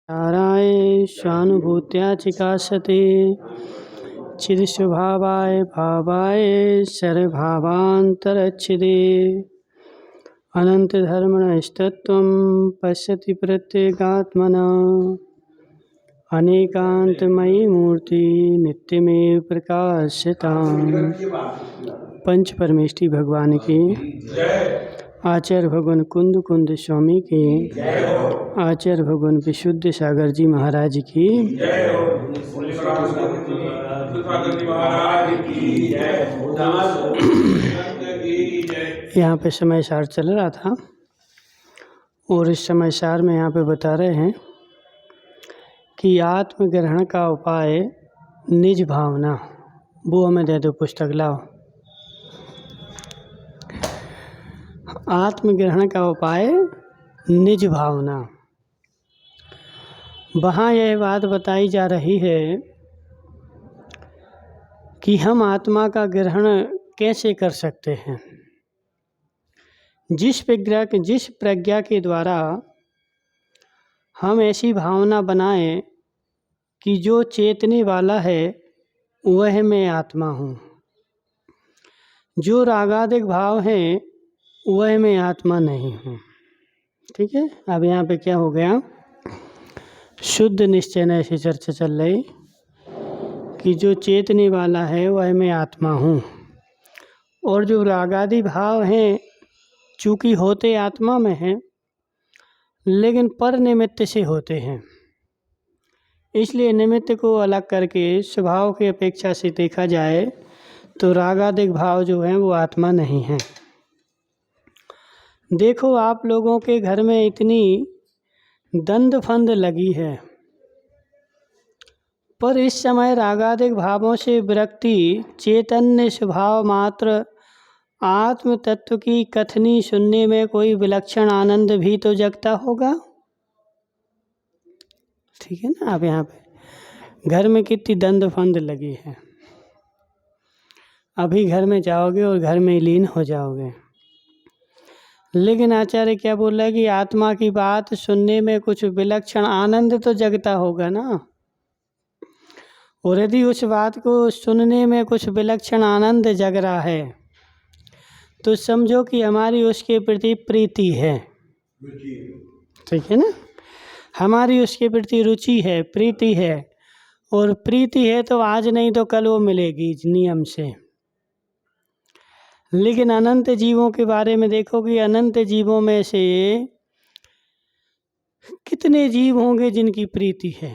ताराय स्वानुभूत्या चिकासते चिदस्वभावाय भावाय सर्वभावान्तरच्छिदे अनन्तधर्मणस्तत्त्वं पश्यति प्रत्येगात्मना अनेकान्तमयी मूर्ति नित्यमेव प्रकाशताम्। पंच परमेष्ठी भगवान की, आचार्य भगवान कुंद स्वामी की, आचार्य भगवान विशुद्ध सागर जी महाराज की, यहाँ पे समाचार चल रहा था और इस समाचार में यहाँ पे बता रहे हैं कि आत्मग्रहण का उपाय निज भावना। वो हमें दे दो पुस्तक, लाओ। आत्मग्रहण का उपाय निज भावना। वहाँ यह बात बताई जा रही है कि हम आत्मा का ग्रहण कैसे कर सकते हैं। जिस प्रज्ञा के द्वारा हम ऐसी भावना बनाएं कि जो चेतने वाला है वह मैं आत्मा हूँ, जो रागादिक भाव है वह मैं आत्मा नहीं हूँ। ठीक है। अब यहाँ पे क्या हो गया, शुद्ध निश्चय न ऐसी चर्चा चल रही कि जो चेतने वाला है वह मैं आत्मा हूँ, और जो रागादि भाव हैं चूँकि होते आत्मा में हैं लेकिन पर निमित्त से होते हैं, इसलिए निमित्त को अलग करके स्वभाव की अपेक्षा से देखा जाए तो रागादिक भाव जो हैं वो आत्मा नहीं हैं। देखो, आप लोगों के घर में इतनी दंड फंद लगी है, पर इस समय रागादिक भावों से विरक्ति चैतन्य स्वभाव मात्र आत्म तत्व की कथनी सुनने में कोई विलक्षण आनंद भी तो जगता होगा। ठीक है ना। अब यहाँ पे घर में कितनी दंड फंद लगी है, अभी घर में जाओगे और घर में लीन हो जाओगे। लेकिन आचार्य क्या बोल रहा है कि आत्मा की बात सुनने में कुछ विलक्षण आनंद तो जगता होगा ना, और यदि उस बात को सुनने में कुछ विलक्षण आनंद जग रहा है तो समझो कि हमारी उसके प्रति प्रीति है। ठीक है ना। हमारी उसके प्रति रुचि है, प्रीति है, और प्रीति है तो आज नहीं तो कल वो मिलेगी नियम से। लेकिन अनंत जीवों के बारे में देखो कि अनंत जीवों में से कितने जीव होंगे जिनकी प्रीति है,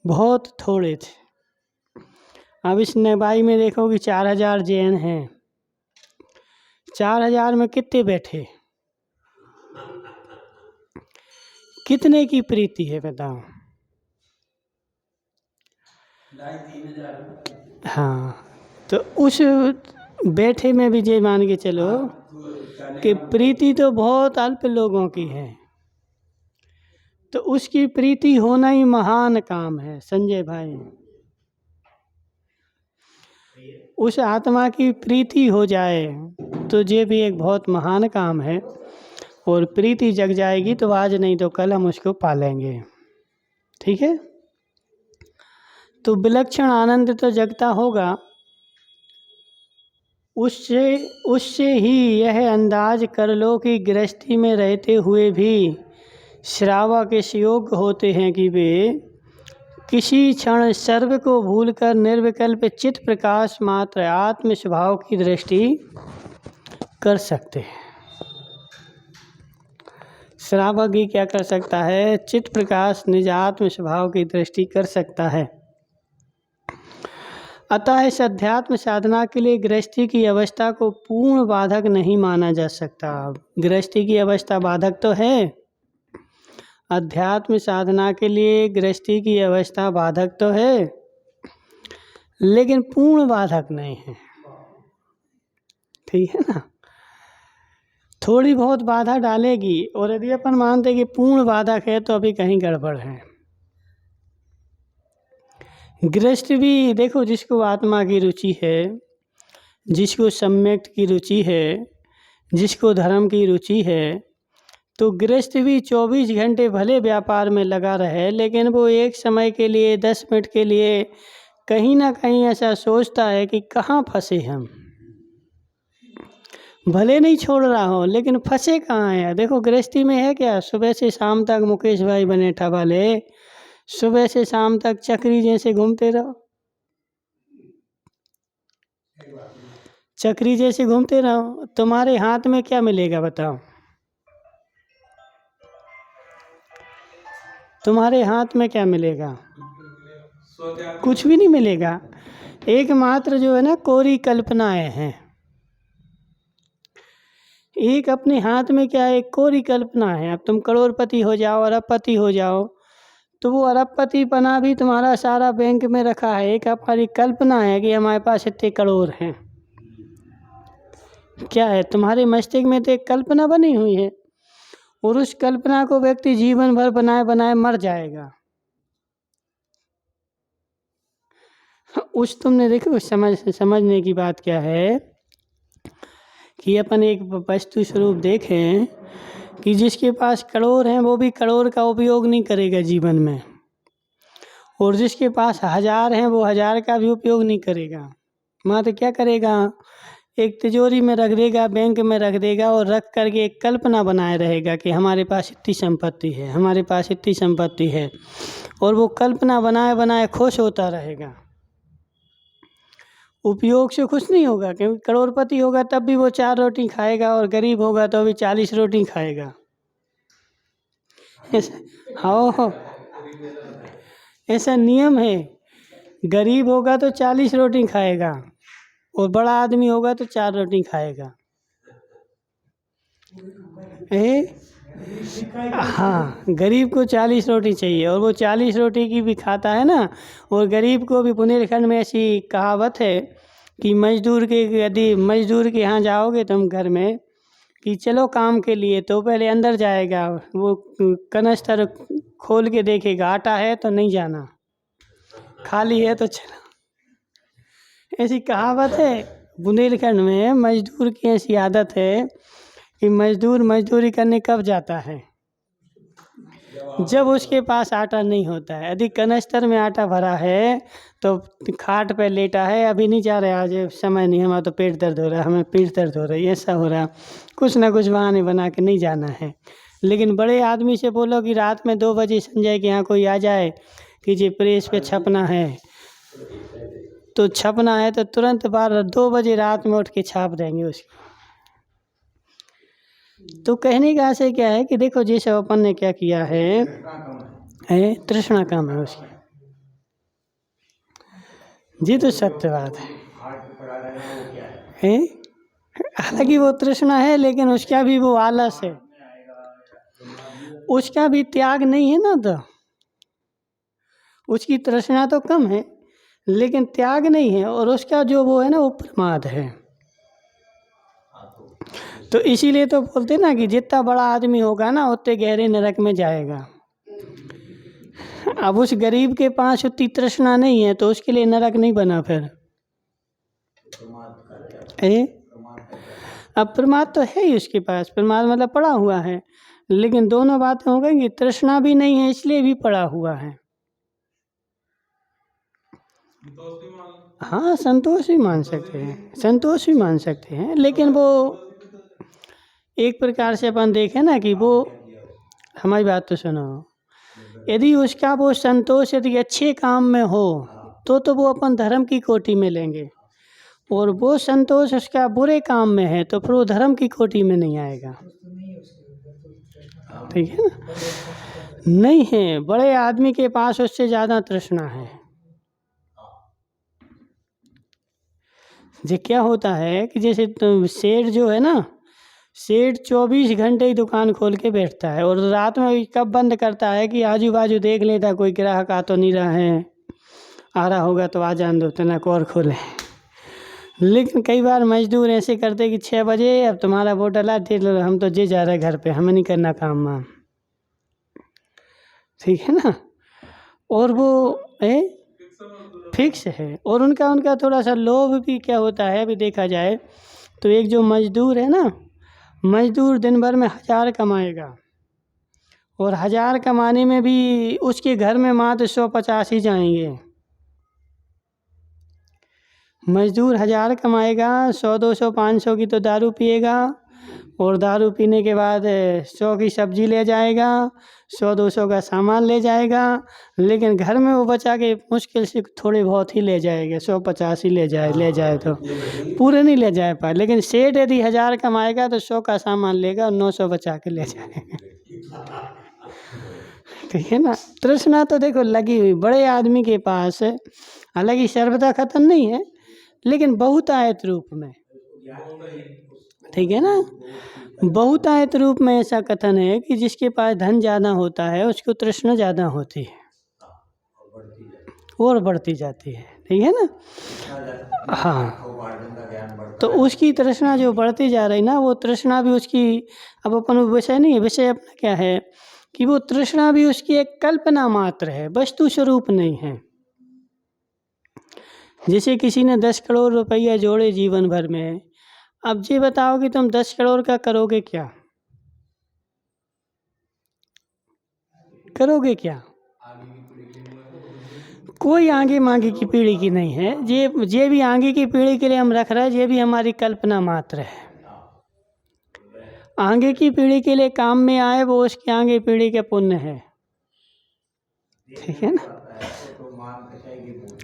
बहुत थोड़े थे। अब इस नेबाई में देखो कि 4000 जैन हैं, 4000 में कितने बैठे, कितने की प्रीति है बताओ। हाँ, तो उस बैठे में भी ये मान के चलो कि प्रीति तो बहुत अल्प लोगों की है, तो उसकी प्रीति होना ही महान काम है। संजय भाई, उस आत्मा की प्रीति हो जाए तो ये भी एक बहुत महान काम है, और प्रीति जग जाएगी तो आज नहीं तो कल हम उसको पालेंगे। ठीक है। तो विलक्षण आनंद तो जगता होगा। उससे ही यह अंदाज कर लो कि गृहस्थी में रहते हुए भी श्रावक इस योग्य होते हैं कि वे किसी क्षण सर्व को भूलकर निर्विकल्प चित्त प्रकाश मात्र आत्म स्वभाव की दृष्टि कर सकते हैं। श्रावक ही क्या कर सकता है, चित्त प्रकाश निज आत्म स्वभाव की दृष्टि कर सकता है। अतः इस अध्यात्म साधना के लिए गृहस्थी की अवस्था को पूर्ण बाधक नहीं माना जा सकता। गृहस्थी की अवस्था बाधक तो है, अध्यात्म साधना के लिए गृहस्थी की अवस्था बाधक तो है, लेकिन पूर्ण बाधक नहीं है। ठीक है ना। थोड़ी बहुत बाधा डालेगी, और यदि अपन मानते कि पूर्ण बाधक है तो अभी कहीं गड़बड़ है। गृहस्थ भी देखो, जिसको आत्मा की रुचि है, जिसको सम्यक की रुचि है, जिसको धर्म की रुचि है, तो गृहस्थ भी 24 घंटे भले व्यापार में लगा रहे, लेकिन वो एक समय के लिए 10 मिनट के लिए कहीं ना कहीं ऐसा सोचता है कि कहाँ फंसे हम। भले नहीं छोड़ रहा हो लेकिन फंसे कहाँ हैं। देखो गृहस्थी में है क्या, सुबह से शाम तक मुकेश भाई बनेठा वाले सुबह से शाम तक चक्री जैसे घूमते रहो, चक्री जैसे घूमते रहो। तुम्हारे हाथ में क्या मिलेगा बताओ? तुम्हारे हाथ में क्या मिलेगा? कुछ भी नहीं मिलेगा। एकमात्र जो है ना कोरी कल्पनाएं हैं। एक अपने हाथ में क्या है, कोरी कल्पना है। अब तुम करोड़पति हो जाओ, अरबपति हो जाओ, तो वो अरबपति पना भी तुम्हारा सारा बैंक में रखा है। एक हमारी कल्पना है कि हमारे पास इतने करोड़ हैं। क्या है, तुम्हारे मस्तिष्क में तो एक कल्पना बनी हुई है, और उस कल्पना को व्यक्ति जीवन भर बनाए बनाए मर जाएगा। उस तुमने देखो समझने की बात क्या है कि अपन एक वस्तु स्वरूप देखें कि जिसके पास करोड़ हैं वो भी करोड़ का उपयोग नहीं करेगा जीवन में, और जिसके पास 1000 हैं वो 1000 का भी उपयोग नहीं करेगा। मात्र क्या करेगा, एक तिजोरी में रख देगा, बैंक में रख देगा, और रख करके एक कल्पना बनाए रहेगा कि हमारे पास इतनी संपत्ति है, हमारे पास इतनी संपत्ति है, और वो कल्पना बनाए बनाए खुश होता रहेगा। उपयोग से खुश नहीं होगा, क्योंकि करोड़पति होगा तब भी वो 4 रोटी खाएगा, और गरीब होगा तो भी 40 रोटी खाएगा। हाँ, ऐसा नियम है। गरीब होगा तो 40 रोटी खाएगा, और बड़ा आदमी होगा तो 4 रोटी खाएगा। हाँ, गरीब को 40 रोटी चाहिए, और वो 40 रोटी की भी खाता है ना। और गरीब को भी बुंदेलखंड में ऐसी कहावत है कि यदि मजदूर के यहाँ जाओगे तुम घर में कि चलो काम के लिए, तो पहले अंदर जाएगा, वो कनस्तर खोल के देखेगा, आटा है तो नहीं जाना, खाली है तो चला। ऐसी कहावत है बुंदेलखंड में। मजदूर की ऐसी आदत है कि मजदूर मजदूरी करने कब जाता है, जब उसके पास आटा नहीं होता है। यदि कनस्तर में आटा भरा है तो खाट पे लेटा है, अभी नहीं जा रहा, आज समय नहीं, हमारा तो पेट दर्द हो रहा है, हमें पीठ दर्द हो रही है, ऐसा हो रहा, कुछ ना कुछ बहाने बना के नहीं जाना है। लेकिन बड़े आदमी से बोलो कि रात में 2 बजे संजय के यहाँ कोई आ जाए कि जी प्रेस पे छपना है, तो छपना है तो तुरंत 2 बजे रात में उठ के छाप देंगे उसको। तो कहने का आशय क्या है कि देखो जैसे अपन ने क्या किया है, तृष्णा कम है उसकी। जी तो सत्य बात है। हालांकि वो तृष्णा है, लेकिन उसका भी वो आलस है, उसका भी त्याग नहीं है ना। तो उसकी तृष्णा तो कम है लेकिन त्याग नहीं है, और उसका जो वो है ना वो प्रमाद है। तो इसीलिए तो बोलते ना कि जितना बड़ा आदमी होगा ना उतने गहरे नरक में जाएगा। अब उस गरीब के पास उतनी तृष्णा नहीं है तो उसके लिए नरक नहीं बना फिर। अब प्रमाद तो है ही उसके पास, प्रमाद मतलब पड़ा हुआ है, लेकिन दोनों बातें हो गई कि तृष्णा भी नहीं है इसलिए भी पड़ा हुआ है। हाँ, संतोष भी मान सकते हैं, संतोष भी मान सकते हैं, लेकिन वो एक प्रकार से अपन देखें ना कि वो, हमारी बात तो सुनो, यदि उसका वो संतोष यदि अच्छे काम में हो तो वो अपन धर्म की कोटि में लेंगे, और वो संतोष उसका बुरे काम में है तो फिर वो धर्म की कोटि में नहीं आएगा। ठीक है ना? नहीं है, बड़े आदमी के पास उससे ज़्यादा तृष्णा है। जो क्या होता है कि जैसे सेठ जो है ना, सेठ 24 घंटे ही दुकान खोल के बैठता है, और रात में कब बंद करता है कि आजू बाजू देख लेता कोई ग्राहक आ तो नहीं रहा है, आ रहा होगा तो आ जान दो, तनक और खोले। लेकिन कई बार मजदूर ऐसे करते कि 6 बजे अब तुम्हारा वो डला, हम तो जे जा रहे घर पे, हमें नहीं करना काम वाम। ठीक है ना? और वो फिक्स है, और उनका थोड़ा सा लोभ भी क्या होता है, अभी देखा जाए तो एक जो मजदूर है ना, मजदूर दिन भर में 1000 कमाएगा, और 1000 कमाने में भी उसके घर में मात्र 150 ही जाएंगे। मजदूर 1000 कमाएगा, 100 200 500 की तो दारू पिएगा, और दारू पीने के बाद 100 की सब्जी ले जाएगा, 100 200 का सामान ले जाएगा, लेकिन घर में वो बचा के मुश्किल से थोड़े बहुत ही ले जाएगा, 150 ही ले जाए तो पूरे नहीं ले जाए पाए। लेकिन सेठ यदि 1000 कमाएगा तो 100 का सामान लेगा और 900 बचा के ले जाएगा। ठीक है ना। तृष्णा तो देखो लगी हुई बड़े आदमी के पास, हालांकि सर्वथा खत्म नहीं है, लेकिन बहुतायत रूप में, ठीक है ना। बहुतायत रूप में ऐसा कथन है कि जिसके पास धन ज़्यादा होता है उसको तृष्णा ज़्यादा होती है और बढ़ती जाती है, ठीक है ना। हाँ, तो उसकी तृष्णा जो बढ़ती जा रही ना, वो तृष्णा भी उसकी, अब अपन विषय नहीं है, विषय अपना क्या है कि वो तृष्णा भी उसकी एक कल्पना मात्र है, वस्तु स्वरूप नहीं है। जैसे किसी ने 10 करोड़ रुपया जोड़े जीवन भर में, अब ये बताओ कि तुम 10 करोड़ का करोगे क्या? करोगे क्या? कोई आगे मांगे की पीढ़ी की नहीं है। ये भी आगे की पीढ़ी के लिए हम रख रहे हैं, ये भी हमारी कल्पना मात्र है। आगे की पीढ़ी के लिए काम में आए वो उसके आगे पीढ़ी के पुण्य है, ठीक है ना।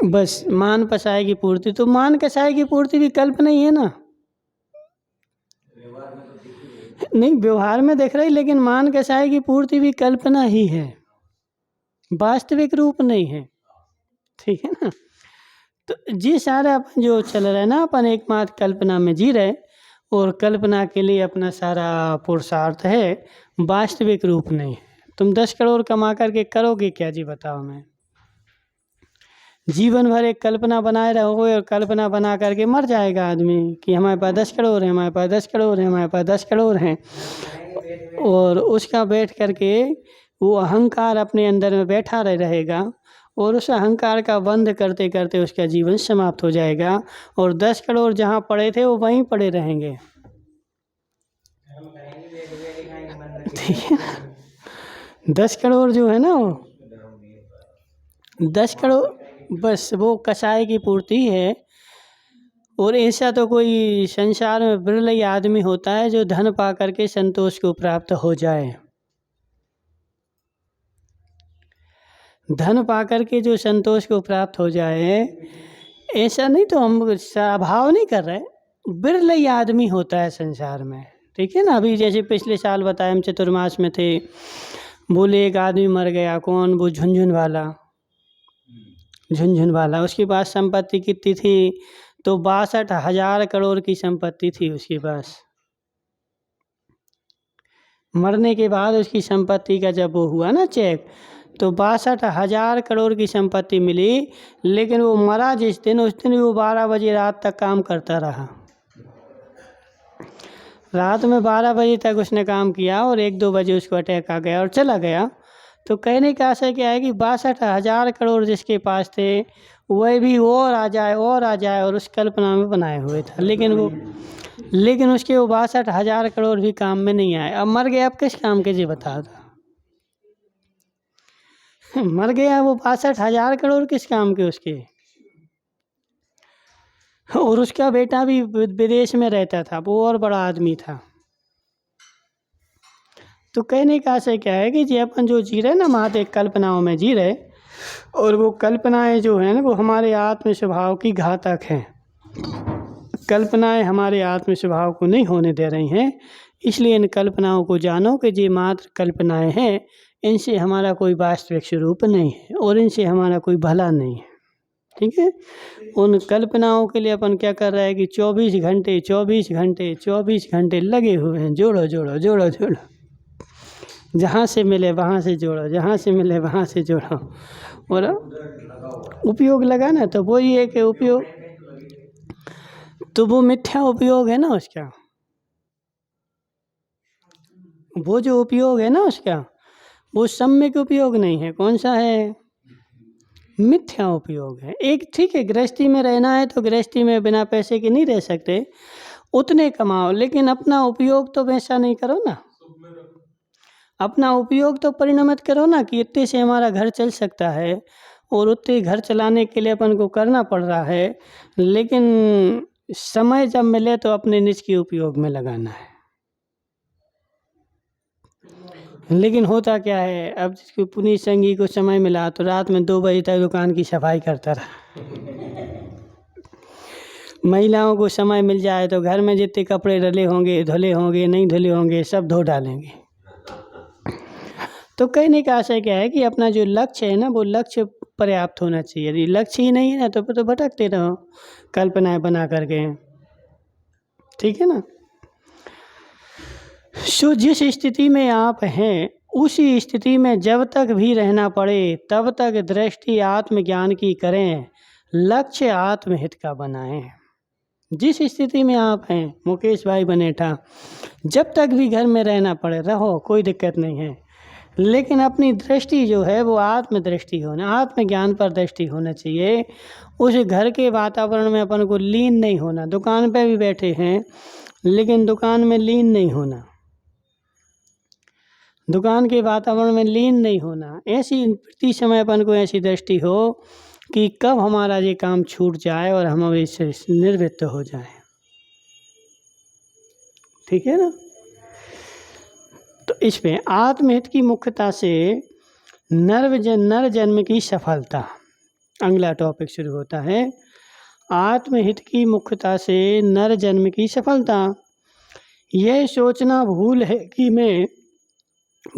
बस मान कसाय की पूर्ति, तो मान कसाय की पूर्ति भी कल्पना ही है ना। नहीं, व्यवहार में देख रही, लेकिन मान कसाय की पूर्ति भी कल्पना ही है, वास्तविक रूप नहीं है, ठीक है ना। तो ये सारा अपन जो चल रहा है ना, अपन एकमात्र कल्पना में जी रहे, और कल्पना के लिए अपना सारा पुरुषार्थ है, वास्तविक रूप नहीं है। तुम 10 करोड़ कमा करके करोगे क्या जी बताओ। मैं जीवन भर एक कल्पना बनाए रहोगे, और कल्पना बना करके मर जाएगा आदमी कि हमारे पास 10 करोड़ है, हमारे पास 10 करोड़ है, हमारे पास 10 करोड़ हैं, और उसका बैठ करके वो अहंकार अपने अंदर में बैठा रहेगा, और उस अहंकार का बंद करते करते उसका जीवन समाप्त हो जाएगा, और 10 करोड़ जहाँ पड़े थे वो वहीं पड़े रहेंगे, ठीक है। 10 करोड़ जो है ना, वो 10 करोड़ बस वो कसाय की पूर्ति है। और ऐसा तो कोई संसार में बिरला ही आदमी होता है जो धन पा करके संतोष को प्राप्त हो जाए। धन पा करके जो संतोष को प्राप्त हो जाए, ऐसा नहीं तो हम अभाव नहीं कर रहे, बिरला ही आदमी होता है संसार में, ठीक है ना। अभी जैसे पिछले साल बताया हम चतुर्मास में थे, बोले एक आदमी मर गया, कौन, वो झुनझुन वाला, उसके पास संपत्ति कितनी थी, तो 62,000 करोड़ की संपत्ति थी उसके पास। मरने के बाद उसकी संपत्ति का जब वो हुआ ना चेक, तो 62,000 करोड़ की संपत्ति मिली, लेकिन वो मरा जिस दिन, उस दिन वो 12 बजे रात तक काम करता रहा। रात में 12 बजे तक उसने काम किया, और 1-2 बजे उसको अटैक आ गया और चला गया। तो कहने का आशय क्या है कि 62,000 करोड़ जिसके पास थे, वह भी और आ जाए और उस कल्पना में बनाए हुए था, लेकिन उसके वो 62,000 करोड़ भी काम में नहीं आए। अब मर गया, अब किस काम के जी बता दो। मर गया वो 62,000 करोड़ किस काम के उसके। और उसका बेटा भी विदेश में रहता था, वो और बड़ा आदमी था। तो कहने का आशय क्या है कि अपन जो जी रहे ना, महादेव कल्पनाओं में जी रहे, और वो कल्पनाएं जो है ना, वो हमारे आत्म स्वभाव की घातक हैं। कल्पनाएं हमारे आत्म स्वभाव को नहीं होने दे रही हैं। इसलिए इन कल्पनाओं को जानो कि ये मात्र कल्पनाएं हैं, इनसे हमारा कोई वास्तविक स्वरूप नहीं है, और इनसे हमारा कोई भला नहीं है, ठीक है। उन कल्पनाओं के लिए अपन क्या कर रहे हैं कि 24 घंटे लगे हुए हैं, जोड़ो, जहाँ से मिले वहाँ से जोड़ो, जहाँ से मिले वहाँ से जोड़ो, और उपयोग लगा ना, तो वही है कि उपयोग, तो वो मिथ्या उपयोग है ना उसका। वो जो उपयोग है ना उसका, वो सम्यक उपयोग नहीं है। कौन सा है? मिथ्या उपयोग है। एक ठीक है, गृहस्थी में रहना है तो गृहस्थी में बिना पैसे के नहीं रह सकते, उतने कमाओ, लेकिन अपना उपयोग तो वैसा नहीं करो ना। अपना उपयोग तो परिणमित करो ना कि इतने से हमारा घर चल सकता है, और उतने घर चलाने के लिए अपन को करना पड़ रहा है, लेकिन समय जब मिले तो अपने निज के उपयोग में लगाना है। लेकिन होता क्या है, अब जिसको पुनीत संगी को समय मिला तो रात में 2 बजे तक दुकान की सफाई करता रहा। महिलाओं को समय मिल जाए तो घर में जितने कपड़े डले होंगे, धुले होंगे, नहीं धुले होंगे, सब धो डालेंगे। तो कहने का आशय क्या है कि अपना जो लक्ष्य है ना, वो लक्ष्य पर्याप्त होना चाहिए। यदि लक्ष्य ही नहीं है ना तो भटकते रहो कल्पनाएं बना करके, ठीक है ना। सो जिस स्थिति में आप हैं उसी स्थिति में जब तक भी रहना पड़े तब तक दृष्टि आत्मज्ञान की करें, लक्ष्य आत्महित का बनाएं। जिस स्थिति में आप हैं, मुकेश भाई बनेठा, जब तक भी घर में रहना पड़े रहो, कोई दिक्कत नहीं है, लेकिन अपनी दृष्टि जो है वो आत्मदृष्टि होना, आत्मज्ञान पर दृष्टि होना चाहिए। उस घर के वातावरण में अपन को लीन नहीं होना। दुकान पे भी बैठे हैं लेकिन दुकान में लीन नहीं होना, दुकान के वातावरण में लीन नहीं होना। ऐसी प्रति समय अपन को ऐसी दृष्टि हो कि कब हमारा ये काम छूट जाए और हम इससे निवृत्त हो जाए, ठीक है ना। तो इसमें आत्महित की मुख्यता से नर जन्म की सफलता, अगला टॉपिक शुरू होता है। आत्महित की मुख्यता से नर जन्म की सफलता। यह सोचना भूल है कि मैं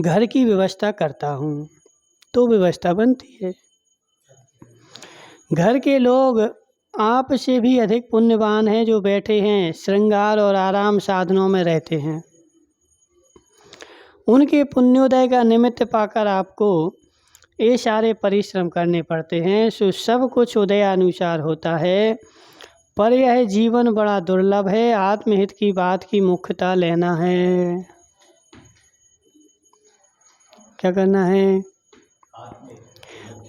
घर की व्यवस्था करता हूँ तो व्यवस्था बनती है। घर के लोग आप से भी अधिक पुण्यवान हैं जो बैठे हैं श्रृंगार और आराम साधनों में रहते हैं। उनके पुण्योदय का निमित्त पाकर आपको ये सारे परिश्रम करने पड़ते हैं। सो सब कुछ उदयानुसार होता है, पर यह जीवन बड़ा दुर्लभ है। आत्महित की बात की मुख्यता लेना है। क्या करना है?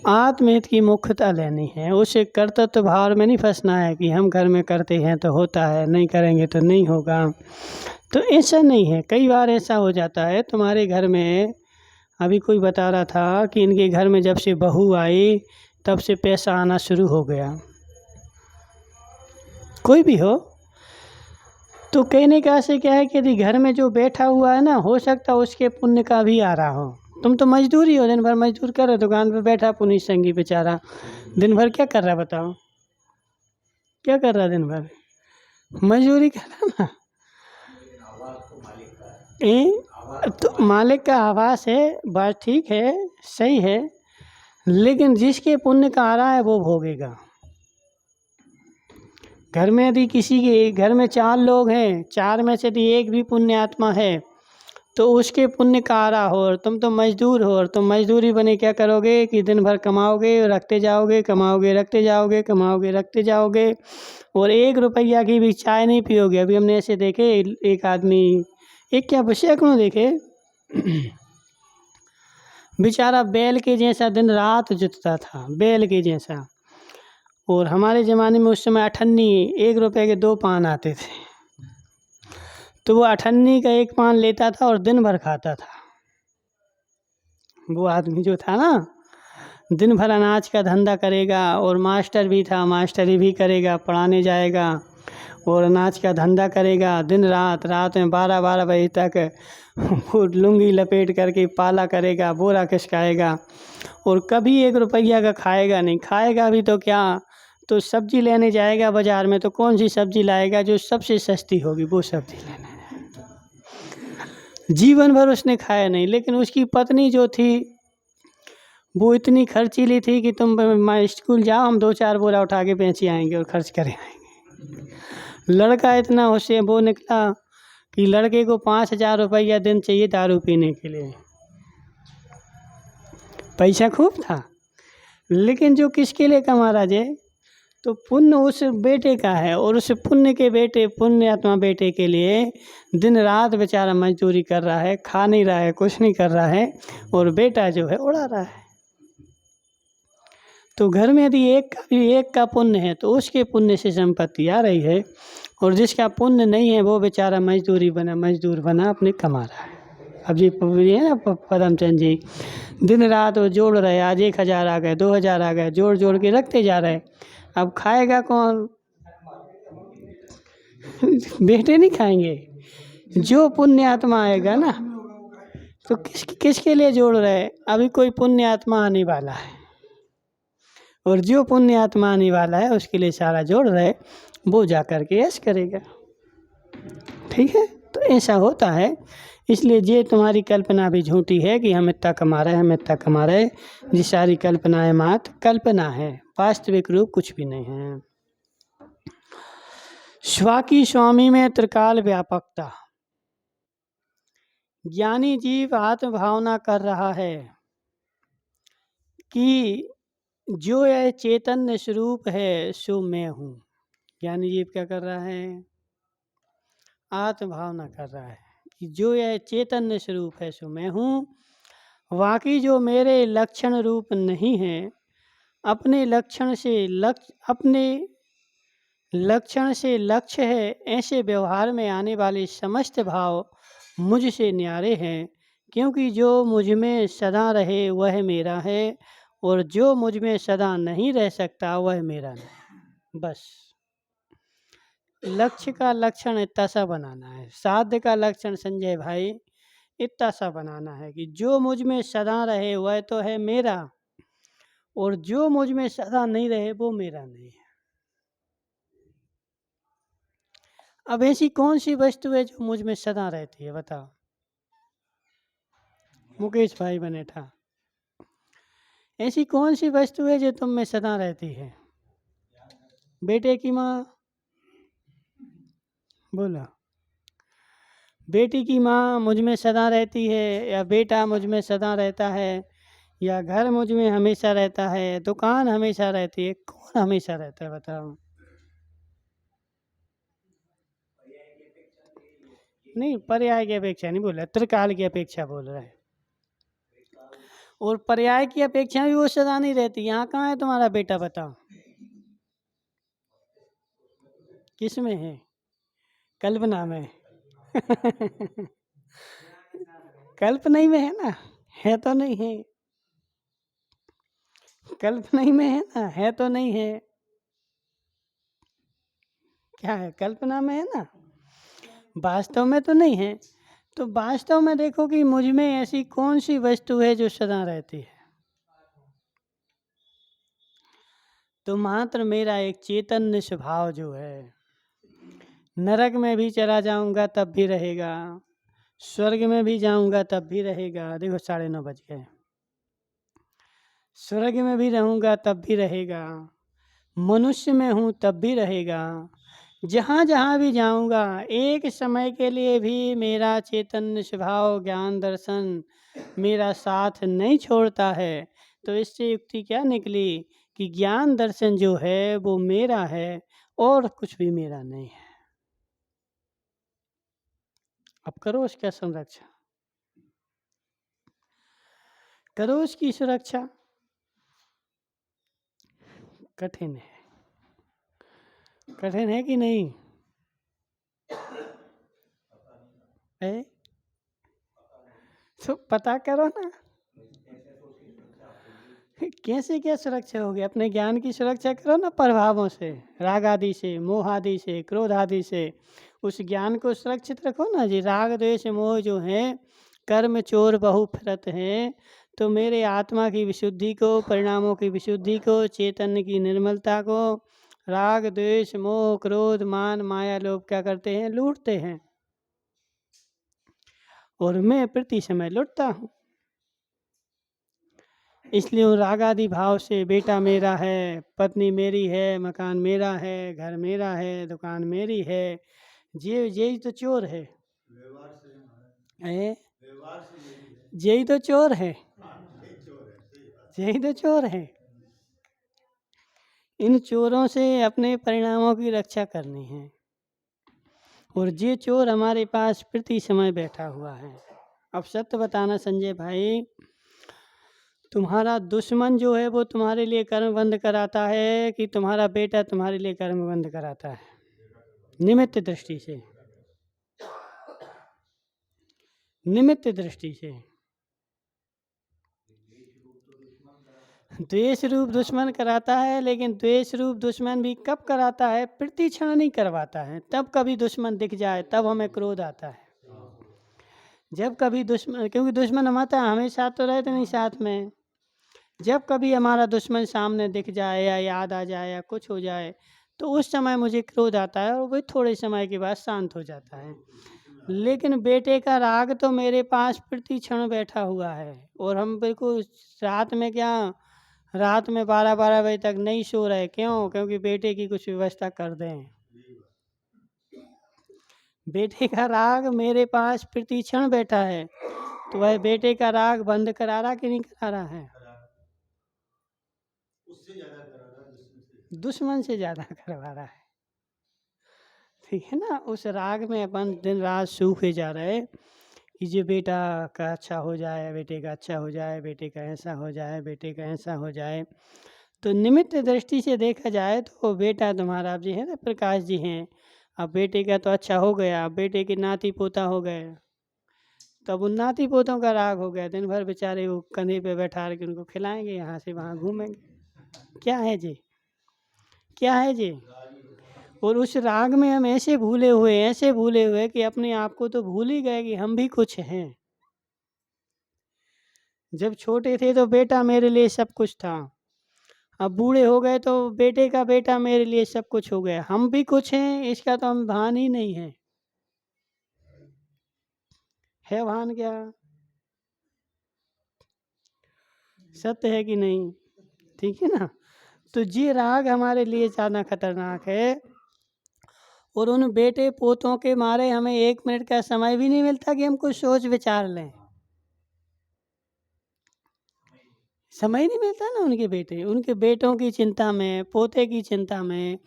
आत्महित की मुख्यता लेनी है। उसे कर्तव्य भाव में नहीं फंसना है कि हम घर में करते हैं तो होता है, नहीं करेंगे तो नहीं होगा। तो ऐसा नहीं है। कई बार ऐसा हो जाता है, तुम्हारे घर में अभी कोई बता रहा था कि इनके घर में जब से बहू आई तब से पैसा आना शुरू हो गया। कोई भी हो, तो कहने का आशय क्या है कि यदि घर में जो बैठा हुआ है ना, हो सकता है उसके पुण्य का भी आ रहा हो। तुम तो मजदूरी हो, दिन भर मजदूर कर रहे, दुकान पे बैठा पुनीत संगी बेचारा दिन भर क्या कर रहा है बताओ? क्या कर रहा है दिन भर? मजदूरी कर रहा ना। तो मालिक का आवास है, बात ठीक है, सही है, लेकिन जिसके पुण्य का आ रहा है वो भोगेगा। घर में यदि किसी के घर में 4 लोग हैं, 4 में से यदि एक भी पुण्य आत्मा है तो उसके पुण्य का आ रहा हो, और तुम तो मजदूर हो, और तुम मजदूरी बने क्या करोगे कि दिन भर कमाओगे रखते जाओगे, कमाओगे रखते जाओगे, कमाओगे रखते जाओगे, और 1 रुपया की भी चाय नहीं पियोगे। अभी हमने ऐसे देखे, एक आदमी, एक क्या सैकड़ों देखे, बेचारा बैल के जैसा दिन रात जुटता था, बैल के जैसा। और हमारे ज़माने में उस समय 98 1 रुपये के 2 पान आते थे, तो वो 98 का 1 पान लेता था और दिन भर खाता था। वो आदमी जो था ना, दिन भर अनाज का धंधा करेगा, और मास्टर भी था, मास्टरी भी करेगा, पढ़ाने जाएगा और अनाज का धंधा करेगा दिन रात। रात में 12-12 बजे तक वो लुंगी लपेट करके पाला करेगा, बोरा खिसकाएगा, और कभी 1 रुपया का खाएगा नहीं। खाएगा भी तो क्या, तो सब्जी लेने जाएगा बाज़ार में, तो कौन सी सब्जी लाएगा? जो सबसे सस्ती होगी वो सब्जी लेने जाएगा। जीवन भर उसने खाया नहीं, लेकिन उसकी पत्नी जो थी वो इतनी खर्चीली थी कि तुम स्कूल जाओ, हम 2-4 बोरा उठा के बेची आएंगे और खर्च करे आएंगे। लड़का इतना होशियार वो निकला कि लड़के को 5,000 रुपया दिन चाहिए दारू पीने के लिए। पैसा खूब था, लेकिन जो किसके लिए कमा रहा जे, तो पुण्य उस बेटे का है, और उस पुण्य के बेटे, पुण्य आत्मा बेटे के लिए दिन रात बेचारा मजदूरी कर रहा है, खा नहीं रहा है, कुछ नहीं कर रहा है, और बेटा जो है उड़ा रहा है। तो घर में यदि एक का पुण्य है तो उसके पुण्य से संपत्ति आ रही है, और जिसका पुण्य नहीं है वो बेचारा मजदूर बना अपने कमा रहा है। अब जी है ना पदमचंद जी, दिन रात वो जोड़ रहे, आज 1000 आ गए, 2000 आ गए, जोड़ जोड़ के रखते जा रहे। अब खाएगा कौन? बेटे नहीं खाएंगे। जो पुण्य आत्मा आएगा ना, तो किसके लिए जोड़ रहे? अभी कोई पुण्य आत्मा आने वाला है, और जो पुण्य आत्मा आने वाला है उसके लिए सारा जोड़ रहे, वो जा कर के यश करेगा। ठीक है, तो ऐसा होता है। इसलिए ये तुम्हारी कल्पना भी झूठी है कि हम इतना कमा रहे हैं, हम इतना कमा रहे। ये सारी कल्पनाएं मात्र कल्पना है, वास्तविक रूप कुछ भी नहीं है। स्वाकी स्वामी में त्रिकाल व्यापकता। ज्ञानी जीव आत्म भावना कर रहा है कि जो यह चैतन्य स्वरूप है सो मैं हूँ। ज्ञानी जीव क्या कर रहा है? आत्म भावना कर रहा है कि जो यह चैतन्य स्वरूप है सो मैं हूँ। वाकई जो मेरे लक्षण रूप नहीं है, अपने लक्षण से लक्ष्य है, ऐसे व्यवहार में आने वाले समस्त भाव मुझसे न्यारे हैं, क्योंकि जो मुझ में सदा रहे वह मेरा है, और जो मुझ में सदा नहीं रह सकता वह मेरा नहीं। बस लक्ष्य का लक्षण इतना सा बनाना है, साध्य का लक्षण संजय भाई इतना सा बनाना है कि जो मुझ में सदा रहे वह तो है मेरा, और जो मुझ में सदा नहीं रहे वो मेरा नहीं है। अब ऐसी कौन सी वस्तु है जो मुझ में सदा रहती है? बताओ। मुकेश भाई बने था, ऐसी कौन सी वस्तु है जो तुम में सदा रहती है? बेटे की माँ, बोलो। बेटी की माँ मुझ में सदा रहती है, या बेटा मुझ में सदा रहता है, या घर मुझ में हमेशा रहता है, दुकान हमेशा रहती है? कौन हमेशा रहता है बताओ? नहीं, पर्याय की अपेक्षा नहीं बोल रहा, त्रिकाल की अपेक्षा बोल रहा है। और पर्याय की अपेक्षा भी वो सदा नहीं रहती। यहाँ कहाँ है तुम्हारा बेटा? बताओ किस में है? कल्पना में। कल्पना ही में है ना, है तो नहीं है। कल्पना ही में है ना, है तो नहीं है। क्या है? कल्पना में है ना, वास्तव में तो नहीं है। तो वास्तव में देखो कि मुझ में ऐसी कौन सी वस्तु है जो सदा रहती है? तो मात्र मेरा एक चैतन्य स्वभाव जो है, नरक में भी चला जाऊंगा तब भी रहेगा, स्वर्ग में भी जाऊंगा तब भी रहेगा। देखो 9:30 बज गए। स्वर्ग में भी रहूंगा तब भी रहेगा, मनुष्य में हूँ तब भी रहेगा, जहाँ जहाँ भी जाऊंगा एक समय के लिए भी मेरा चैतन्य स्वभाव ज्ञान दर्शन मेरा साथ नहीं छोड़ता है। तो इससे युक्ति क्या निकली कि ज्ञान दर्शन जो है वो मेरा है और कुछ भी मेरा नहीं है। अब करो उसका संरक्षण, करो उसकी सुरक्षा। कठिन है कि नहीं है? तो पता करो ना कैसे क्या सुरक्षा होगी। अपने ज्ञान की सुरक्षा करो ना, प्रभावों से, राग आदि से, मोह आदि से, क्रोध आदि से उस ज्ञान को सुरक्षित रखो ना जी। राग द्वेष मोह जो है कर्म चोर बहु फिरत हैं। तो मेरे आत्मा की विशुद्धि को, परिणामों की विशुद्धि को, चैतन्य की निर्मलता को राग द्वेष मोह क्रोध मान माया लोभ क्या करते हैं? लूटते हैं। और मैं प्रति समय लुटता हूँ। इसलिए उन राग आदि भाव से बेटा मेरा है, पत्नी मेरी है, मकान मेरा है, घर मेरा है, दुकान मेरी है, यही तो चोर है। यही तो चोर है, यही तो चोर है। इन चोरों से अपने परिणामों की रक्षा करनी है। और ये चोर हमारे पास प्रति समय बैठा हुआ है। अब सत्य बताना संजय भाई, तुम्हारा दुश्मन जो है वो तुम्हारे लिए कर्म बंद कराता है कि तुम्हारा बेटा तुम्हारे लिए कर्म बंद कराता है? निमित्त दृष्टि से, निमित्त दृष्टि से। द्वेष रूप दुश्मन कराता है, लेकिन द्वेष रूप दुश्मन भी कब कराता है? प्रतिक्षण नहीं करवाता है। तब कभी दुश्मन दिख जाए तब हमें क्रोध आता है। जब कभी दुश्मन, क्योंकि दुश्मन हमारा हमेशा तो रहते नहीं साथ में, जब कभी हमारा दुश्मन सामने दिख जाए या याद आ जाए या कुछ हो जाए तो उस समय मुझे क्रोध आता है, और वही थोड़े समय के बाद शांत हो जाता है। लेकिन बेटे का राग तो मेरे पास प्रति क्षण बैठा हुआ है, और हम बिल्कुल रात में क्या, रात में 12-12 बजे तक नहीं सो रहे। क्यों? क्योंकि बेटे की कुछ व्यवस्था कर दें। बेटे का राग मेरे पास प्रति क्षण बैठा है, तो वह बेटे का राग बंद करा रहा कि नहीं करा रहा है? दुश्मन से ज्यादा करवा रहा है। ठीक है ना? उस राग में अपन दिन रात सूखे जा रहे कि जो बेटा का अच्छा हो जाए, बेटे का अच्छा हो जाए, बेटे का ऐसा हो जाए, बेटे का ऐसा हो जाए। तो निमित्त दृष्टि से देखा जाए तो बेटा तुम्हारा अब जी है ना, प्रकाश जी हैं, अब बेटे का तो अच्छा हो गया, अब बेटे के नाती पोता हो गए, तब उन नाती पोतों का राग हो गया। दिन भर बेचारे वो कंधे पे बैठा के उनको खिलाएंगे, यहाँ से वहाँ घूमेंगे। क्या है जी? क्या है जी? और उस राग में हम ऐसे भूले हुए कि अपने आप को तो भूल ही गए कि हम भी कुछ हैं। जब छोटे थे तो बेटा मेरे लिए सब कुछ था, अब बूढ़े हो गए तो बेटे का बेटा मेरे लिए सब कुछ हो गया। हम भी कुछ हैं, इसका तो हम भान ही नहीं है भान क्या? सत्य है कि नहीं? ठीक है ना? तो ये राग हमारे लिए ज़्यादा खतरनाक है, और उन बेटे पोतों के मारे हमें 1 मिनट का समय भी नहीं मिलता कि हम कुछ सोच विचार लें। समय नहीं मिलता ना उनके बेटों की चिंता में, पोते की चिंता में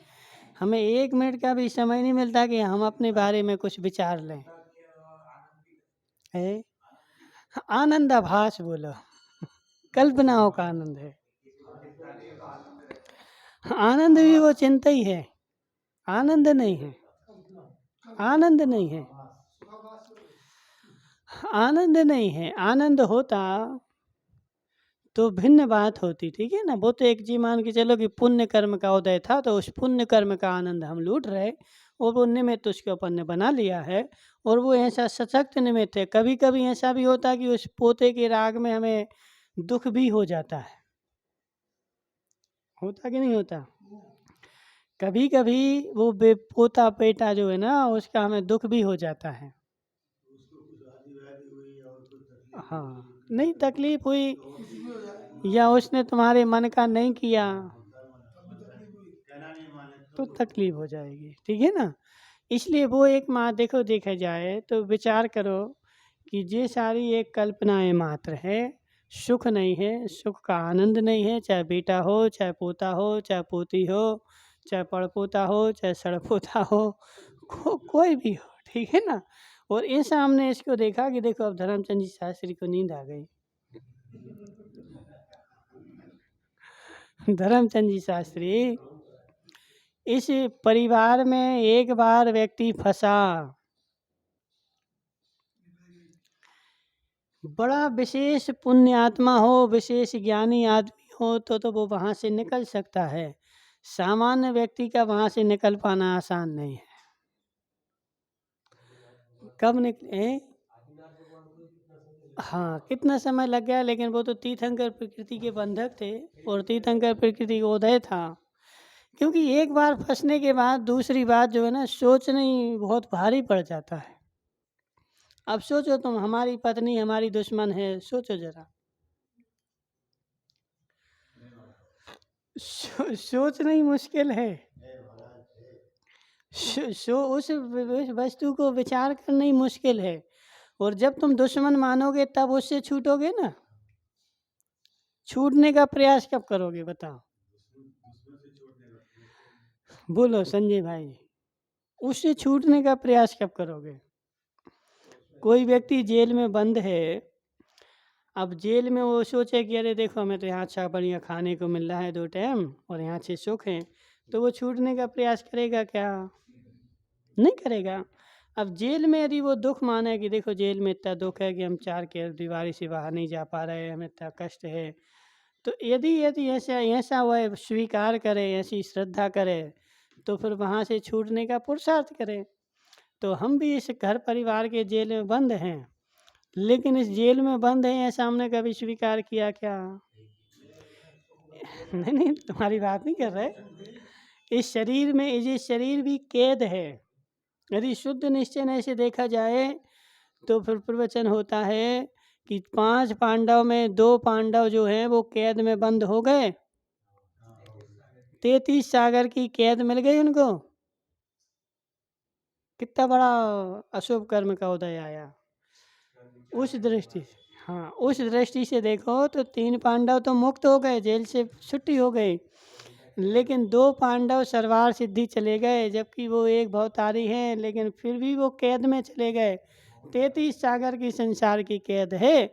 हमें 1 मिनट का भी समय नहीं मिलता कि हम अपने बारे में कुछ विचार लें। है आनंद आभास, बोलो, कल्पनाओं का आनंद है। आनंद भी वो चिंता ही है, आनंद नहीं है, आनंद नहीं है, आनंद नहीं है। आनंद होता तो भिन्न बात होती, ठीक है ना? वो तो एक जी मान के चलो कि पुण्य कर्म का उदय था, तो उस पुण्य कर्म का आनंद हम लूट रहे, और वो निमित्त उसके अपन ने बना लिया है, और वो ऐसा सशक्त निमित्त है। कभी कभी ऐसा भी होता कि उस पोते के राग में हमें दुख भी हो जाता है। होता कि नहीं होता? कभी कभी वो पोता बेटा जो है ना, उसका हमें दुख भी हो जाता है। हाँ, नहीं तकलीफ हुई, या उसने तुम्हारे मन का नहीं किया तो तकलीफ हो जाएगी, ठीक है ना? इसलिए वो एक देखो, देखा जाए तो विचार करो कि ये सारी एक कल्पनाएं मात्र है, सुख नहीं है, सुख का आनंद नहीं है। चाहे बेटा हो, चाहे पोता हो, चाहे पोती हो, चाहे पड़पोता हो, चाहे सड़पोता हो, कोई भी हो, ठीक है ना? और इस हमने इसको देखा कि देखो अब धर्मचंद जी शास्त्री को नींद आ गई। धर्मचंद जी शास्त्री, इस परिवार में एक बार व्यक्ति फंसा, बड़ा विशेष पुण्यात्मा हो, विशेष ज्ञानी आदमी हो तो वो वहाँ से निकल सकता है। सामान्य व्यक्ति का वहाँ से निकल पाना आसान नहीं है। कब निकले? हाँ, कितना समय लग गया, लेकिन वो तो तीर्थंकर प्रकृति के बंधक थे, और तीर्थंकर प्रकृति का उदय था। क्योंकि एक बार फंसने के बाद दूसरी बात जो है ना, सोचना ही बहुत भारी पड़ जाता है। अब सोचो तुम, हमारी पत्नी हमारी दुश्मन है, सोचो जरा, सोचना ही मुश्किल है। उस वस्तु को विचार करना ही मुश्किल है। और जब तुम दुश्मन मानोगे तब उससे छूटोगे ना। छूटने का प्रयास कब करोगे बताओ? बोलो संजय भाई, उससे छूटने का प्रयास कब करोगे? कोई व्यक्ति जेल में बंद है, अब जेल में वो सोचे कि अरे देखो हमें तो यहाँ अच्छा बढ़िया खाने को मिल रहा है 2 टाइम, और यहाँ अच्छे सुख हैं, तो वो छूटने का प्रयास करेगा क्या? नहीं करेगा। अब जेल में यदि वो दुख माने कि देखो जेल में इतना दुख है कि हम 4 के दीवारी से बाहर नहीं जा पा रहे हैं, हमें इतना कष्ट है, तो यदि यदि ऐसा ऐसा वह स्वीकार करे, ऐसी श्रद्धा करे, तो फिर वहाँ से छूटने का पुरुषार्थ करे। तो हम भी इस घर परिवार के जेल में बंद हैं, लेकिन इस जेल में बंद हैं ऐसा हमने कभी स्वीकार किया क्या? नहीं नहीं, तुम्हारी बात नहीं कर रहे। इस शरीर में ये शरीर भी कैद है। यदि शुद्ध निश्चय से देखा जाए तो फिर प्रवचन होता है कि 5 पांडव में 2 पांडव जो हैं वो कैद में बंद हो गए, 33 सागर की कैद मिल गई उनको। कितना बड़ा अशुभ कर्म का उदय आया उस दृष्टि से। हाँ, उस दृष्टि से देखो तो 3 पांडव तो मुक्त हो गए, जेल से छुट्टी हो गई, लेकिन 2 पांडव सरवार सिद्धि चले गए, जबकि वो एक भवतारी हैं, लेकिन फिर भी वो कैद में चले गए। 33 सागर की संसार की कैद है।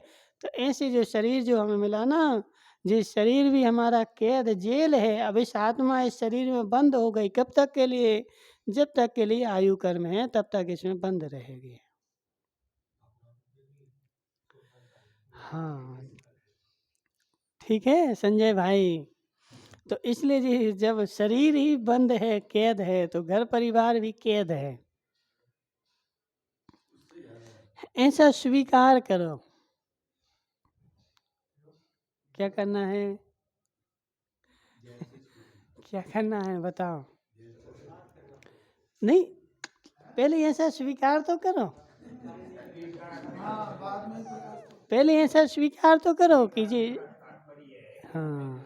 तो ऐसे जो शरीर जो हमें मिला ना, जिस शरीर भी हमारा कैद जेल है, अब इस आत्मा इस शरीर में बंद हो गई। कब तक के लिए? जब तक के लिए आयु कर्म है तब तक इसमें बंद रहेगी। हाँ, ठीक है संजय भाई। तो इसलिए जी जब शरीर ही बंद है, कैद है, तो घर परिवार भी कैद है। ऐसा स्वीकार करो। क्या करना है? क्या करना है बताओ? नहीं, पहले ऐसा स्वीकार तो करो। पहले ऐसा स्वीकार तो करो कि जी हाँ,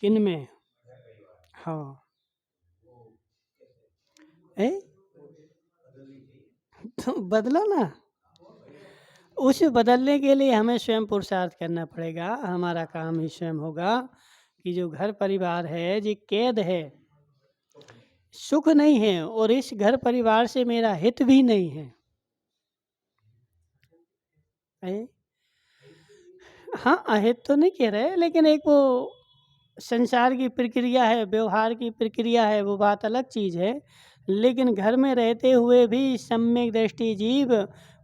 किन में? हाँ, ए तो बदलो ना। उस बदलने के लिए हमें स्वयं पुरुषार्थ करना पड़ेगा। हमारा काम ही स्वयं होगा कि जो घर परिवार है जी कैद है, सुख नहीं है, और इस घर परिवार से मेरा हित भी नहीं है। हाँ, अहित तो नहीं कह रहे, लेकिन एक वो संसार की प्रक्रिया है, व्यवहार की प्रक्रिया है, वो बात अलग चीज़ है। लेकिन घर में रहते हुए भी सम्यक दृष्टि जीव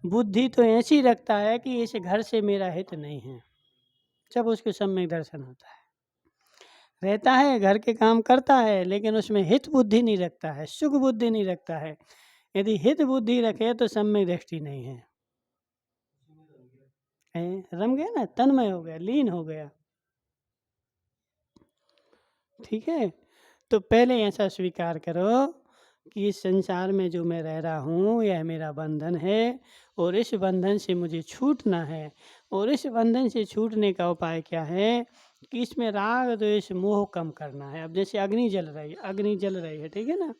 बुद्धि तो ऐसी रखता है कि इस घर से मेरा हित नहीं है। जब उसको सम्यक दर्शन होता है, रहता है, घर के काम करता है, लेकिन उसमें हित बुद्धि नहीं रखता है, सुख बुद्धि नहीं रखता है। यदि हित बुद्धि रखे तो सम्यक दृष्टि नहीं है। रम गया ना, तन्मय हो गया, लीन हो गया। ठीक है, तो पहले ऐसा स्वीकार करो कि इस संसार में जो मैं रह रहा हूँ यह मेरा बंधन है, और इस बंधन से मुझे छूटना है। और इस बंधन से छूटने का उपाय क्या है कि इसमें राग द्वेष मोह कम करना है। अब जैसे अग्नि जल रही है, अग्नि जल रही है, ठीक है ना।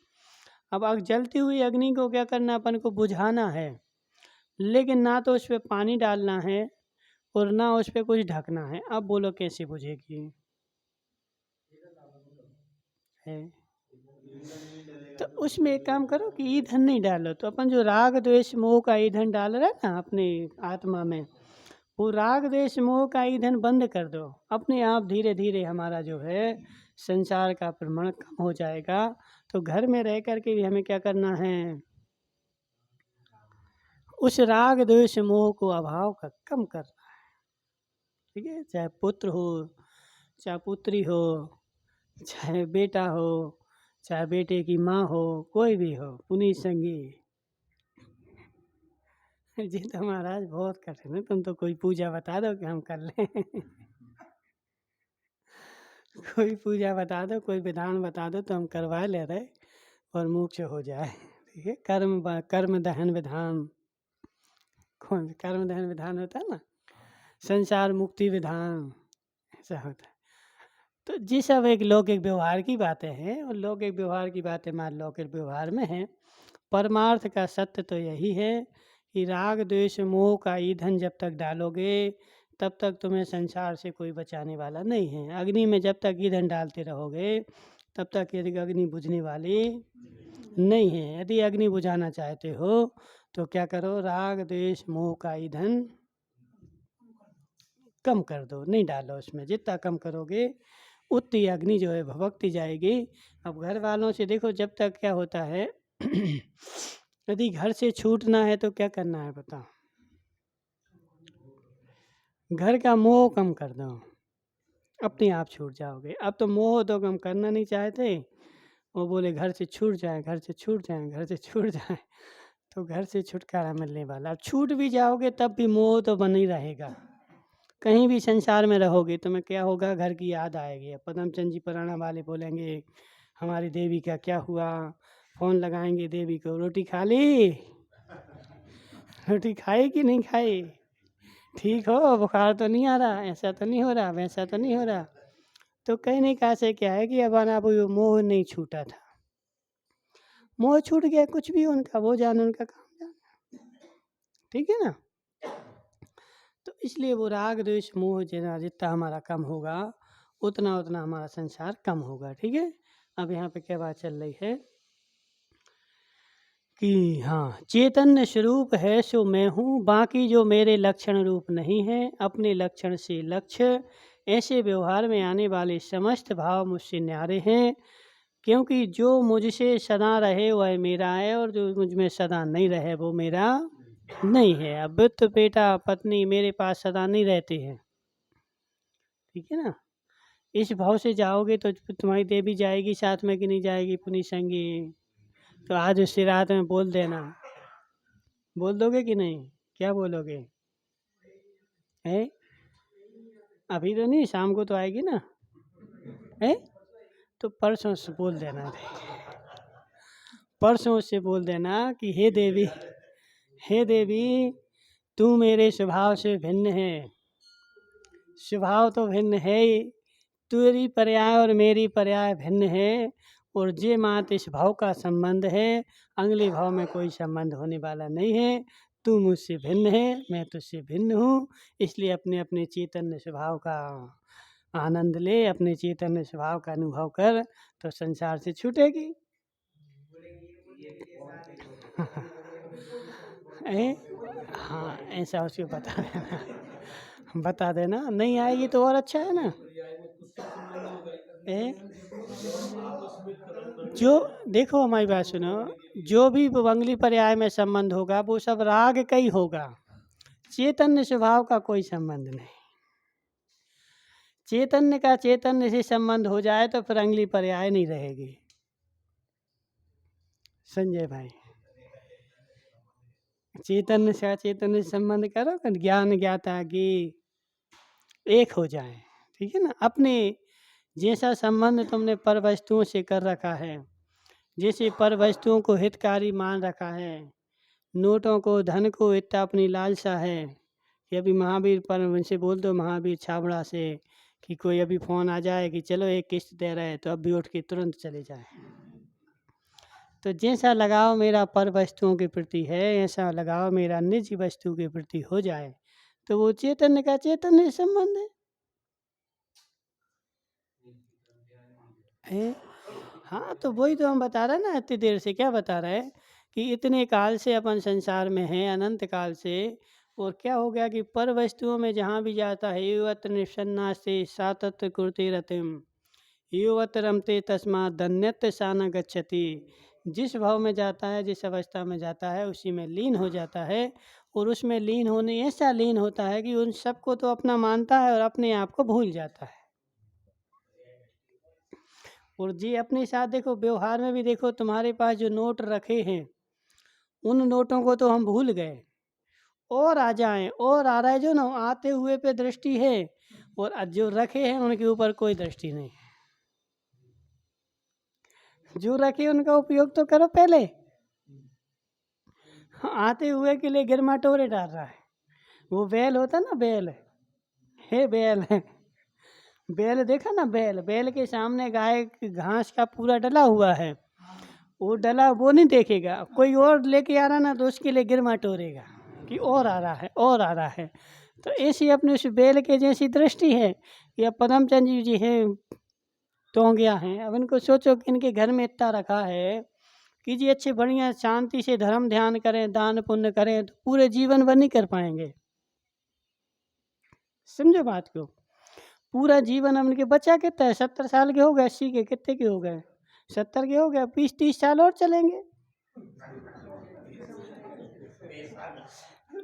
अब जलती हुई अग्नि को क्या करना, अपन को बुझाना है, लेकिन ना तो उस पर पानी डालना है और ना उस पर कुछ ढकना है। अब बोलो कैसे बुझेगी? है तो उसमें एक काम करो कि ईंधन नहीं डालो। तो अपन जो राग द्वेष मोह का ईंधन डाल रहे हैं ना अपनी आत्मा में, वो राग द्वेष मोह का ईंधन बंद कर दो। अपने आप धीरे धीरे हमारा जो है संसार का प्रमाण कम हो जाएगा। तो घर में रह करके भी हमें क्या करना है, उस राग द्वेष मोह को अभाव का कम करना है। ठीक है, चाहे पुत्र हो, चाहे पुत्री हो, चाहे बेटा हो, चाहे बेटे की माँ हो, कोई भी हो, पुनीत संगी। जी तो महाराज बहुत कठिन है, तुम तो कोई पूजा बता दो कि हम कर लें। कोई पूजा बता दो, कोई विधान बता दो तो हम करवा ले रहे और मोक्ष हो जाए। ठीक है, कर्म दहन विधान, कौन कर्म दहन विधान होता है ना, संसार मुक्ति विधान, ऐसा होता है। तो जी सब एक लौकिक व्यवहार की बातें हैं, और लौकिक व्यवहार की बातें मान लौकिक व्यवहार में हैं। परमार्थ का सत्य तो यही है कि राग द्वेष मोह का ईंधन जब तक डालोगे तब तक तुम्हें संसार से कोई बचाने वाला नहीं है। अग्नि में जब तक ईंधन डालते रहोगे तब तक यदि अग्नि बुझने वाली नहीं है। यदि अग्नि बुझाना चाहते हो तो क्या करो, राग द्वेष मोह का ईंधन कम कर दो, नहीं डालो उसमें। जितना कम करोगे उतनी अग्नि जो है भभकती जाएगी। अब घर वालों से देखो, जब तक क्या होता है यदि घर से छूटना है तो क्या करना है बताओ? घर का मोह कम कर दो, अपने आप छूट जाओगे। अब तो मोह तो कम करना नहीं चाहते, वो बोले घर से छूट जाए, घर से छूट जाए, घर से छूट जाए, तो घर से छुटकारा मिलने वाला। अब छूट भी जाओगे तब भी मोह तो बन ही रहेगा। कहीं भी संसार में रहोगे तुम्हें क्या होगा? घर की याद आएगी। पदमचंद जी पुराना वाले बोलेंगे हमारी देवी का क्या हुआ, फोन लगाएंगे देवी को, रोटी खा ली, रोटी खाई कि नहीं खाई, ठीक हो, बुखार तो नहीं आ रहा, ऐसा तो नहीं हो रहा, वैसा तो नहीं हो रहा। तो कहने का से क्या है कि अब वो मोह नहीं छूटा था, मोह छूट गया, कुछ भी उनका वो जाने, उनका काम जाने, ठीक है ना। तो इसलिए वो राग द्वेष मोह जितना हमारा कम होगा उतना उतना हमारा संसार कम होगा, ठीक है। अब यहाँ पे क्या बात चल रही है कि हाँ, चैतन्य स्वरूप है सो मैं हूँ, बाकी जो मेरे लक्षण रूप नहीं है, अपने लक्षण से लक्ष्य, ऐसे व्यवहार में आने वाले समस्त भाव मुझसे न्यारे हैं, क्योंकि जो मुझसे सदा रहे वह मेरा है, और जो मुझ में सदा नहीं रहे वो मेरा नहीं है। अब तो बेटा पत्नी मेरे पास सदा नहीं रहते हैं, ठीक है ना। इस भाव से जाओगे तो तुम्हारी देवी जाएगी साथ में कि नहीं जाएगी पुनि संगी? तो आज उससे रात में बोल देना, बोल दोगे कि नहीं? क्या बोलोगे? है अभी तो नहीं, शाम को तो आएगी ना, है तो परसों से बोल देना, परसों से बोल देना कि हे देवी, हे देवी तू मेरे स्वभाव से भिन्न है, स्वभाव तो भिन्न है ही, तेरी पर्याय और मेरी पर्याय भिन्न है, और जे मात इस भाव का संबंध है, अगले भाव में कोई संबंध होने वाला नहीं है। तू मुझसे भिन्न है, मैं तुझसे भिन्न हूँ, इसलिए अपने अपने चैतन्य स्वभाव का आनंद ले, अपने चैतन्य स्वभाव का अनुभव कर, तो संसार से छूटेगी। हाँ ऐसा उसको बता देना, बता देना, नहीं आएगी तो और अच्छा है ना। जो देखो हमारी बात सुनो, जो भी बंगली पर्याय में संबंध होगा वो सब राग का ही होगा, चैतन्य स्वभाव का कोई संबंध नहीं। चैतन्य का चैतन्य से संबंध हो जाए तो फिर अंगली पर्याय नहीं रहेगी। संजय भाई, चैतन्य से चैतन्य संबंध करो, ज्ञान ज्ञाता की एक हो जाए, ठीक है ना। अपने जैसा संबंध तुमने पर वस्तुओं से कर रखा है, जैसे पर वस्तुओं को हितकारी मान रखा है, नोटों को धन को इतना अपनी लालसा है कि अभी महावीर पर उनसे बोल दो, महावीर छाबड़ा से कि कोई अभी फ़ोन आ जाए कि चलो एक किस्त दे रहे तो अब भी उठ के तुरंत चले जाए। तो जैसा लगाव मेरा पर वस्तुओं के प्रति है, ऐसा लगाव मेरा निजी वस्तु के प्रति हो जाए तो वो चैतन्य का चैतन्य संबंध है। हाँ तो वही तो हम बता रहे हैं ना, इतनी देर से क्या बता रहे हैं कि इतने काल से अपन संसार में हैं, अनंत काल से, और क्या हो गया कि पर वस्तुओं में जहाँ भी जाता है युवत निषन्नास्ते सातत्व कुर्ते रतिम युवत रमते तस्मात् धन्यत्व साना गच्छति। जिस भाव में जाता है, जिस अवस्था में जाता है उसी में लीन हो जाता है, और उसमें लीन होने ऐसा लीन होता है कि उन सबको तो अपना मानता है और अपने आप को भूल जाता है। और जी अपने साथ देखो, व्यवहार में भी देखो, तुम्हारे पास जो नोट रखे हैं उन नोटों को तो हम भूल गए, और आ जाएं, और आ रहा है जो ना, आते हुए पे दृष्टि है, और जो रखे हैं उनके ऊपर कोई दृष्टि नहीं। जो रखे उनका उपयोग तो करो पहले, आते हुए के लिए गिरमा टोरे डाल रहा है। वो बैल होता ना, बैल है, बैल है, बैल देखा ना, बैल, बैल के सामने गाय घास का पूरा डला हुआ है, वो डला वो नहीं देखेगा, कोई और लेके आ रहा ना तो उसके लिए गिरमा टोरेगा कि और आ रहा है, और आ रहा है। तो ऐसी अपने उस बैल के जैसी दृष्टि है कि अब पदमचंद जी हैं, टोंगिया हैं, अब इनको सोचो कि इनके घर में इतना रखा है कि जी अच्छे बढ़िया शांति से धर्म ध्यान करें, दान पुण्य करें, तो पूरे जीवन भर नहीं कर पाएंगे। समझो बात को, पूरा जीवन हम इनके बच्चा कितना है, 70 साल के हो गए, 80 के, कितने के हो गए, 70 के हो गए, 20-30 साल और चलेंगे।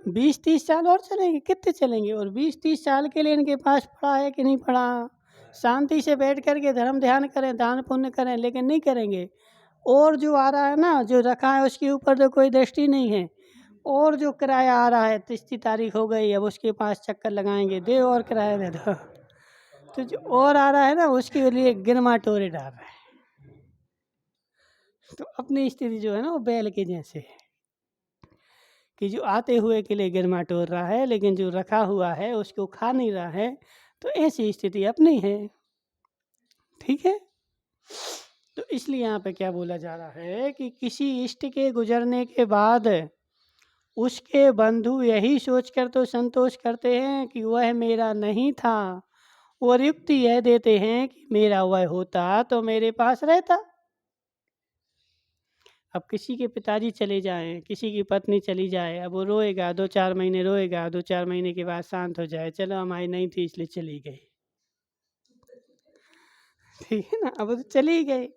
बीस 30 साल और चलेंगे, कितने चलेंगे? और 20-30 साल के लिए इनके पास पड़ा है कि नहीं पड़ा? शांति से बैठ करके धर्म ध्यान करें, दान पुण्य करें, लेकिन नहीं करेंगे। और जो आ रहा है ना, जो रखा है उसके ऊपर तो कोई दृष्टि नहीं है। और जो किराया आ रहा है, 30 तारीख हो गई, अब उसके पास चक्कर लगाएंगे, दे और किराया दे दो। तो जो और आ रहा है ना, उसके लिए गिरमा टोरे डाल रहे हैं। तो अपनी स्थिति जो है ना, वो बैल के जैसे है कि जो आते हुए के लिए गिरमा टोर रहा है, लेकिन जो रखा हुआ है उसको खा नहीं रहा है। तो ऐसी स्थिति अपनी है। ठीक है। तो इसलिए यहाँ पे क्या बोला जा रहा है कि किसी इष्ट के गुजरने के बाद उसके बंधु यही सोचकर तो संतोष करते हैं कि वह मेरा नहीं था, और युक्ति यह देते हैं कि मेरा वह होता तो मेरे पास रहता। अब किसी के पिताजी चले जाएं, किसी की पत्नी चली जाए, अब वो रोएगा, 2-4 महीने रोएगा, 2-4 महीने के बाद शांत हो जाए, चलो हमारी नहीं थी इसलिए चली गई। ठीक है ना, अब वो तो चली गई।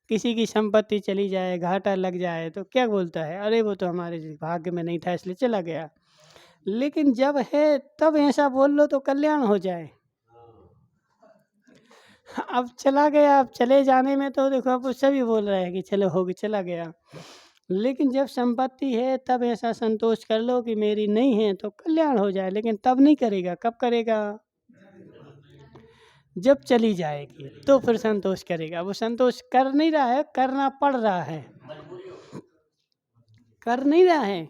किसी की संपत्ति चली जाए, घाटा लग जाए, तो क्या बोलता है, अरे वो तो हमारे भाग्य में नहीं था इसलिए चला गया। लेकिन जब है तब ऐसा बोल लो तो कल्याण हो जाए। अब चला गया, अब चले जाने में तो देखो अब सभी बोल रहे हैं कि चलो हो गया, चला गया। लेकिन जब संपत्ति है तब ऐसा संतोष कर लो कि मेरी नहीं है तो कल्याण हो जाए। लेकिन तब नहीं करेगा, कब करेगा? जब चली जाएगी तो फिर संतोष करेगा। वो संतोष कर नहीं रहा है, करना पड़ रहा है। कर नहीं रहा है,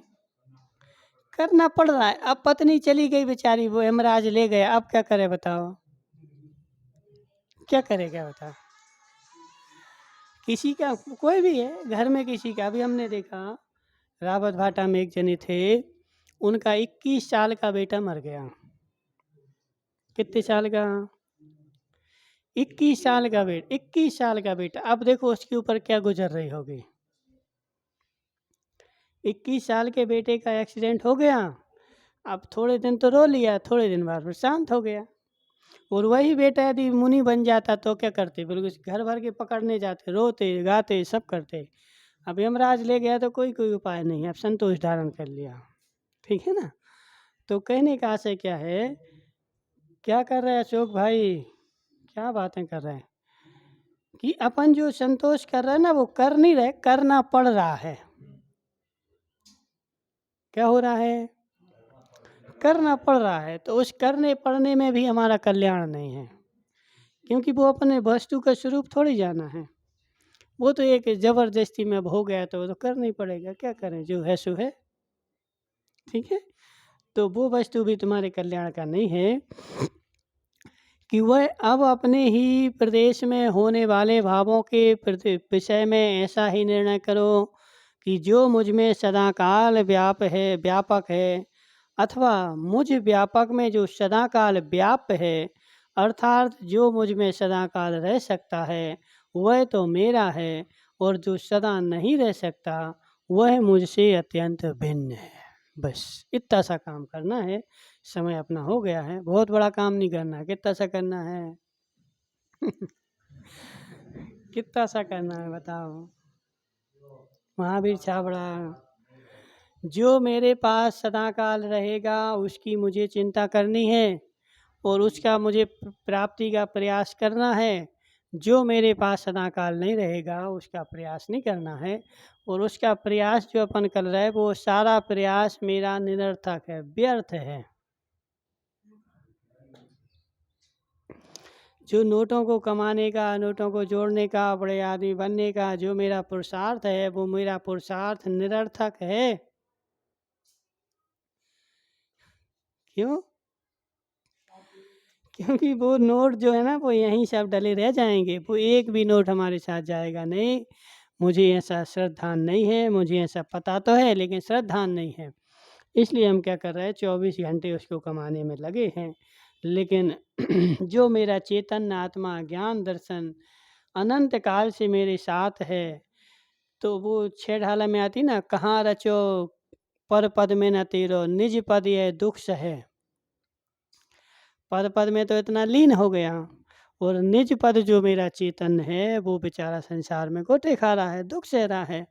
करना पड़ रहा है। अब पत्नी चली गई बेचारी, वो यमराज ले गया, अब क्या करे बताओ? क्या करेगा बताओ? किसी का कोई भी है घर में, किसी का भी हमने देखा, रावत भाटा में एक जने थे, उनका 21 साल का बेटा मर गया। कितने साल का? 21 साल का बेटा, 21 साल का बेटा। अब देखो उसके ऊपर क्या गुजर रही होगी। 21 साल के बेटे का एक्सीडेंट हो गया, अब थोड़े दिन तो रो लिया, थोड़े दिन बाद फिर शांत हो गया। और वही बेटा यदि मुनि बन जाता तो क्या करते? बिल्कुल घर भर के पकड़ने जाते, रोते गाते सब करते। अब यमराज ले गया तो कोई उपाय नहीं, अब संतोष धारण कर लिया। ठीक है ना। तो कहने का आशय क्या है, क्या कर रहे हैं अशोक भाई, क्या बातें कर रहे हैं कि अपन जो संतोष कर रहे हैं ना, वो कर नहीं रहे, करना पड़ रहा है। क्या हो रहा है? करना पड़ रहा है। तो उस करने पड़ने में भी हमारा कल्याण नहीं है, क्योंकि वो अपने वस्तु का स्वरूप थोड़ी जाना है। वो तो एक जबरदस्ती में हो गया तो वो तो करना ही पड़ेगा, क्या करें, जो है सो है। ठीक है। तो वो वस्तु भी तुम्हारे कल्याण का नहीं है कि वह अब अपने ही प्रदेश में होने वाले भावों के विषय में ऐसा ही निर्णय करो कि जो मुझ में सदाकाल व्यापक है, अथवा मुझ व्यापक में जो सदाकाल व्याप्य है, अर्थात जो मुझ में सदाकाल रह सकता है वह तो मेरा है, और जो सदा नहीं रह सकता वह मुझसे अत्यंत भिन्न है। बस इतना सा काम करना है। समय अपना हो गया है, बहुत बड़ा काम नहीं करना है। कितना सा करना है? कितना सा करना है बताओ? महावीर छाबड़ा, जो मेरे पास सदाकाल रहेगा उसकी मुझे चिंता करनी है और उसका मुझे प्राप्ति का प्रयास करना है। जो मेरे पास सदाकाल नहीं रहेगा उसका प्रयास नहीं करना है, और उसका प्रयास जो अपन कर रहे हैं वो सारा प्रयास मेरा निरर्थक है, व्यर्थ है। जो नोटों को कमाने का, नोटों को जोड़ने का, बड़े आदमी बनने का जो मेरा पुरुषार्थ है, वो मेरा पुरुषार्थ निरर्थक है। क्यों? क्योंकि वो नोट जो है ना वो यहीं सब डले रह जाएंगे, वो एक भी नोट हमारे साथ जाएगा नहीं। मुझे ऐसा श्रद्धान नहीं है, मुझे ऐसा पता तो है लेकिन श्रद्धान नहीं है। इसलिए हम क्या कर रहे हैं, 24 घंटे उसको कमाने में लगे हैं। लेकिन जो मेरा चेतन आत्मा ज्ञान दर्शन अनंत काल से मेरे साथ है, तो वो 6 ढाला में आती ना, कहाँ रचो पर पद में न तेरो, निज पद यह दुख सहे। पद पद में तो इतना लीन हो गया, और निज पद जो मेरा चेतन है वो बेचारा संसार में गोटे खा रहा है, दुख सह रहा है।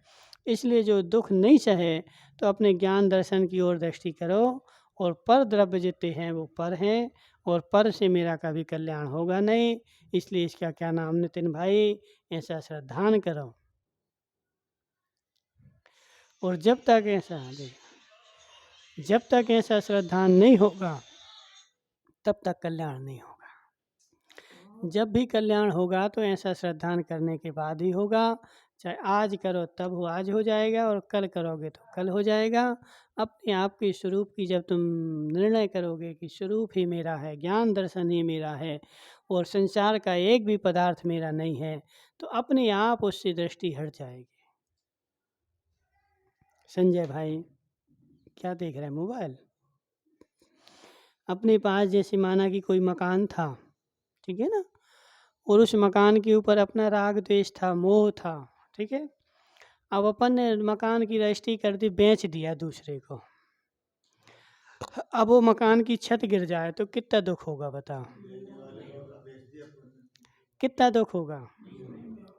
इसलिए जो दुख नहीं सहे तो अपने ज्ञान दर्शन की ओर दृष्टि करो, और पर द्रव्य जितने हैं वो पर हैं, और पर से मेरा कभी कल्याण होगा नहीं। इसलिए इसका क्या नाम नितिन भाई, ऐसा श्रद्धान करो। और जब तक ऐसा श्रद्धान नहीं होगा तब तक कल्याण नहीं होगा। जब भी कल्याण होगा तो ऐसा श्रद्धान करने के बाद ही होगा। चाहे आज करो तब वो आज हो जाएगा, और कल करोगे तो कल हो जाएगा। अपने आप के स्वरूप की जब तुम निर्णय करोगे कि स्वरूप ही मेरा है, ज्ञान दर्शन ही मेरा है, और संसार का एक भी पदार्थ मेरा नहीं है, तो अपने आप उससे दृष्टि हट जाएगी। संजय भाई क्या देख रहे हैं, मोबाइल? अपने पास जैसे माना कि कोई मकान था, ठीक है ना, और उस मकान के ऊपर अपना राग द्वेष था, मोह था, ठीक है। अब अपन ने मकान की रजिस्ट्री कर दी, बेच दिया दूसरे को। अब वो मकान की छत गिर जाए तो कितना दुख होगा बताओ? कितना दुख होगा?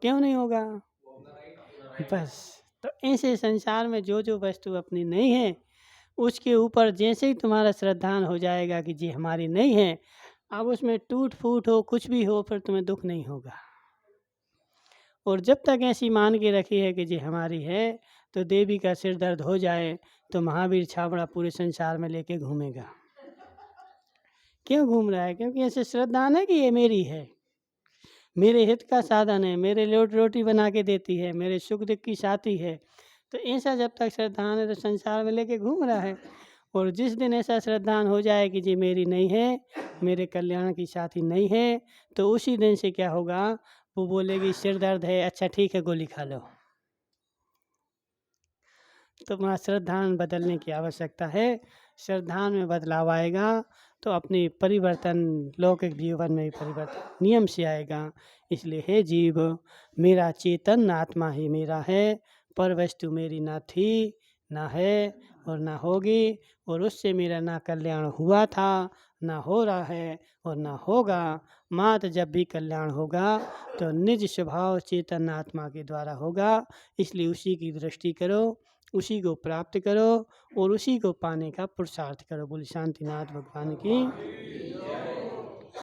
क्यों नहीं होगा? बस तो ऐसे संसार में जो जो वस्तु अपनी नहीं है, उसके ऊपर जैसे ही तुम्हारा श्रद्धान हो जाएगा कि जी हमारी नहीं है, अब उसमें टूट फूट हो, कुछ भी हो, फिर तुम्हें दुख नहीं होगा। और जब तक ऐसी मान के रखी है कि जी हमारी है, तो देवी का सिर दर्द हो जाए तो महावीर छाबड़ा पूरे संसार में लेके घूमेगा। क्यों घूम रहा है? क्योंकि ऐसे श्रद्धान है कि ये मेरी है, मेरे हित का साधन है, मेरे रोटी बना के देती है, मेरे सुख दुख की साथी है। तो ऐसा जब तक श्रद्धान है तो संसार में लेके घूम रहा है। और जिस दिन ऐसा श्रद्धान हो जाए कि जी मेरी नहीं है, मेरे कल्याण की साथी नहीं है, तो उसी दिन से क्या होगा, वो बोलेगी सिर दर्द है, अच्छा ठीक है गोली खा लो। तो वहाँ श्रद्धान बदलने की आवश्यकता है। श्रद्धान में बदलाव आएगा तो अपनी परिवर्तन लौकिक जीवन में परिवर्तन नियम से आएगा। इसलिए हे जीव, मेरा चेतन आत्मा ही मेरा है, पर वस्तु मेरी ना थी, ना है और ना होगी, और उससे मेरा ना कल्याण हुआ था, ना हो रहा है और ना होगा। मात्र जब भी कल्याण होगा तो निज स्वभाव चेतन आत्मा के द्वारा होगा। इसलिए उसी की दृष्टि करो, उसी को प्राप्त करो और उसी को पाने का पुरुषार्थ करो। बोले शांतिनाथ भगवान की।